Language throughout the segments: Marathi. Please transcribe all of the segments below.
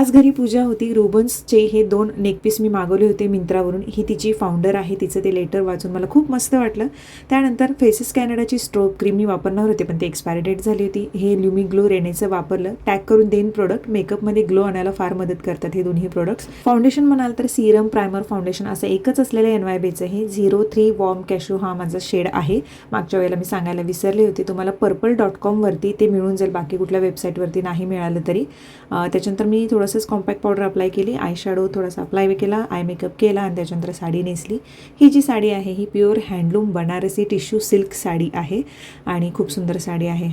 आज घरी पूजा होती. रुबन्सचे हे 2 नेकपीस मी मागवले होते मिंत्रावरून. ही तिची फाउंडर आहे. तिचं ते लेटर वाचून मला खूप मस्त वाटलं. त्यानंतर फेसेस कॅनडाची स्ट्रोब क्रीम मी वापरणार होते, पण ती एक्सपायरी डेट झाली होती. हे ल्युमी ग्लो रेनेचं वापरलं. टॅग करून देईन प्रोडक्ट. मेकअपमध्ये ग्लो आणायला फार मदत करतात हे दोन्ही प्रोडक्ट्स. फाउंडेशन म्हणाल तर सिरम प्रायमर फाउंडेशन असं एकच असलेलं NYBचं हे 03 वॉर्म कॅशू हा माझा शेड आहे. मागच्या वेळेला मी सांगायला विसरले होते. तुम्हाला purple.com वरती ते मिळून जाईल, बाकी कुठल्या वेबसाईटवरती नाही मिळालं तरी. त्याच्यानंतर मी थोडंसंच कॉम्पॅक्ट पावडर अप्लाय केली, आय शॅडो थोडासा अप्लाय केला, आय मेकअप केला आणि त्याच्यानंतर साडी नेसली. ही जी साडी आहे ही pure handloom Banarasi tissue silk sari आहे आणि खूप सुंदर साडी आहे.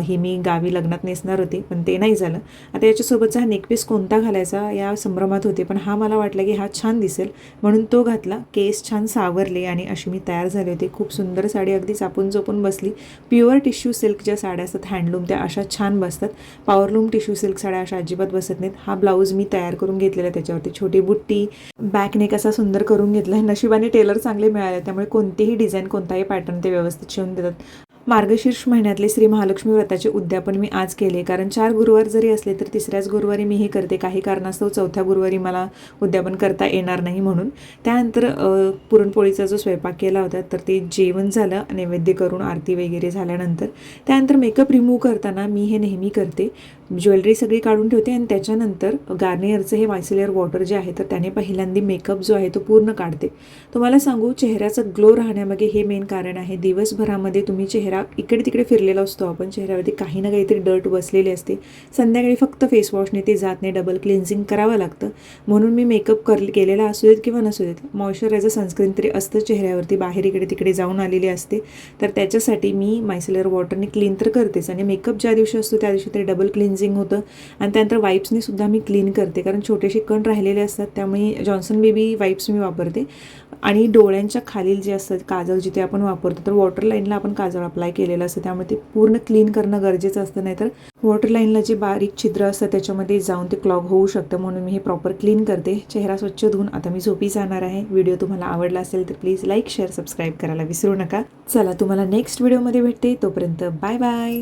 ही मी गावी लग्नात नेसणार होते, पण ते नाही झालं. आता याच्यासोबतचा हा नेकपीस कोणता घालायचा या संभ्रमात होते, पण हा मला वाटला की हा छान दिसेल म्हणून तो घातला. केस छान सावरले आणि अशी मी तयार झाले होते. खूप सुंदर साडी, अगदी चापून चोपून बसली. प्युअर टिश्यू सिल्क ज्या साड्या असतात हँडलूम त्या अशा छान बसतात. पॉवरलूम टिश्यू सिल्क साड्या अशा अजिबात बसत नाहीत. हा ब्लाऊज मी तयार करून घेतलेला, त्याच्यावरती छोटी बुट्टी, बॅक नेक असा सुंदर करून घेतला आहे. नशिबाने टेलर चांगले मिळाले, त्यामुळे कोणतीही डिझाईन कोणताही पॅटर्न ते व्यवस्थित शिवून देतात. मार्गशीर्ष महिन्यातले श्री महालक्ष्मी व्रताचे उद्यापन मी आज केले, कारण 4 गुरुवार जरी असले तर तिसऱ्याच गुरुवारी मी हे करते. काही कारणास्तव चौथ्या गुरुवारी मला उद्यापन करता येणार नाही म्हणून. त्यानंतर पुरणपोळीचा जो स्वयंपाक केला होता तर ते जेवण झालं, नैवेद्य करून आरती वगैरे झाल्यानंतर. त्यानंतर मेकअप रिमूव्ह करताना मी हे नेहमी करते, ज्वेलरी सगळी काढून ठेवते आणि त्याच्यानंतर गार्नियरचं हे मायसिलियर वॉटर जे आहे तर त्याने पहिल्यांदा मेकअप जो आहे तो पूर्ण काढते. तुम्हाला सांगू, चेहऱ्याचा ग्लो राहण्यामागे हे मेन कारण आहे. दिवसभरामध्ये तुम्ही चेहरा इकडे तिकडे फिरलेला असतो आपण, चेहऱ्यावरती काही ना काहीतरी डर्ट बसलेली असते. संध्याकाळी फक्त फेस वॉशने ते जात नाही, डबल क्लिन्झिंग करावं लागतं. म्हणून मी मेकअप केलेला असू देत किंवा नसू देत, मॉइश्चरायझर सनस्क्रीन तरी असतं चेहऱ्यावरती, बाहेर इकडे तिकडे जाऊन आलेली असते. तर त्याच्यासाठी मी मायसिलियर वॉटरने क्लीन तर करतेच आणि मेकअप ज्या दिवशी असतो त्या दिवशी तरी डबल क्लिन्झिंग होतं. आणि त्यानंतर वाईप्सने सुद्धा मी क्लीन करते, कारण छोटेसे कण राहिलेले असतात, त्यामुळे जॉन्सन बेबी वाईप्स मी वापरते. आणि डोळ्यांच्या खालील जे असतात काजळ जिथे आपण वापरतो तर वॉटर लाईनला आपण काजळ अप्लाय केलेलं असतं, त्यामुळे ते पूर्ण क्लीन करणं गरजेचं असतं. नाहीतर वॉटर लाईनला जे बारीक छिद्र असतं त्याच्यामध्ये जाऊन ते क्लॉग होऊ शकतं. म्हणून मी हे प्रॉपर क्लीन करते. चेहरा स्वच्छ धुवून आता मी झोपी जाणार आहे. व्हिडिओ तुम्हाला आवडला असेल तर प्लीज लाईक, शेअर, सबस्क्राईब करायला विसरू नका. चला, तुम्हाला नेक्स्ट व्हिडिओमध्ये भेटते. तोपर्यंत बाय बाय.